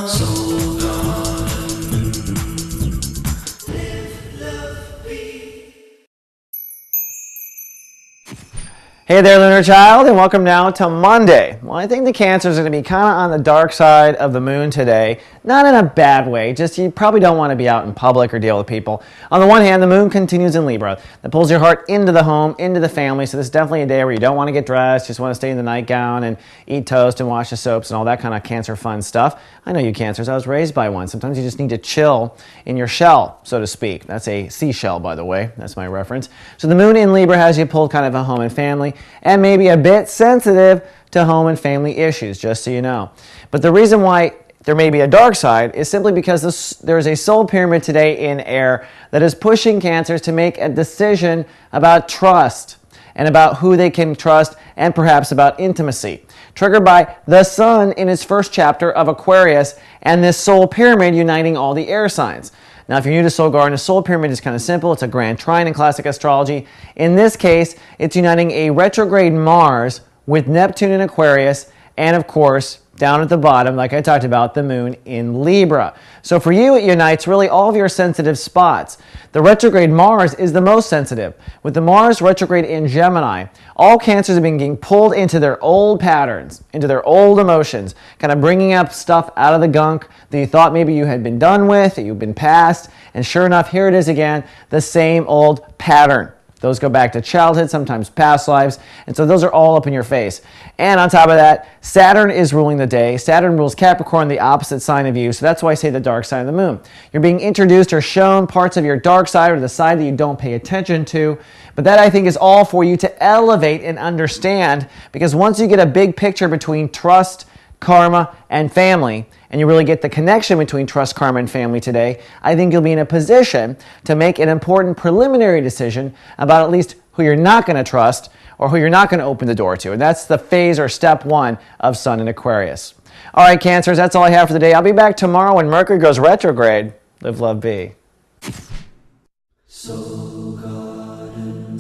Soul Garden. Live, love, be. Hey there, Lunar Child, and welcome now to Monday. Well, I think the Cancers are going to be kind of on the dark side of the moon today. Not in a bad way, just you probably don't want to be out in public or deal with people. On the one hand, the moon continues in Libra. That pulls your heart into the home, into the family, so this is definitely a day where you don't want to get dressed, just want to stay in the nightgown and eat toast and wash the soaps and all that kind of Cancer fun stuff. I know you Cancers, I was raised by one. Sometimes you just need to chill in your shell, so to speak. That's a seashell, by the way. That's my reference. So the moon in Libra has you pulled kind of a home and family, and maybe a bit sensitive to home and family issues, just so you know. But the reason why there may be a dark side is simply because there is a soul pyramid today in air that is pushing Cancers to make a decision about trust and about who they can trust and perhaps about intimacy. Triggered by the sun in its first chapter of Aquarius and this soul pyramid uniting all the air signs. Now, if you're new to Soul Garden, a soul pyramid is kind of simple. It's a grand trine in classic astrology. In this case, it's uniting a retrograde Mars with Neptune in Aquarius and, of course, down at the bottom, like I talked about, the moon in Libra. So for you, it unites really all of your sensitive spots. The retrograde Mars is the most sensitive. With the Mars retrograde in Gemini, all Cancers have been getting pulled into their old patterns, into their old emotions, kind of bringing up stuff out of the gunk that you thought maybe you had been done with, that you've been past, and sure enough, here it is again, the same old pattern. Those go back to childhood, sometimes past lives, and so those are all up in your face. And on top of that, Saturn is ruling the day. Saturn rules Capricorn, the opposite sign of you, so that's why I say the dark side of the moon. You're being introduced or shown parts of your dark side or the side that you don't pay attention to, but that I think is all for you to elevate and understand, because once you get a big picture between trust, karma, and family, and you really get the connection between trust, karma, and family today, I think you'll be in a position to make an important preliminary decision about at least who you're not going to trust or who you're not going to open the door to. And that's the phase or step one of Sun in Aquarius. All right, Cancers, that's all I have for the day. I'll be back tomorrow when Mercury goes retrograde. Live, love, be. Soul Garden.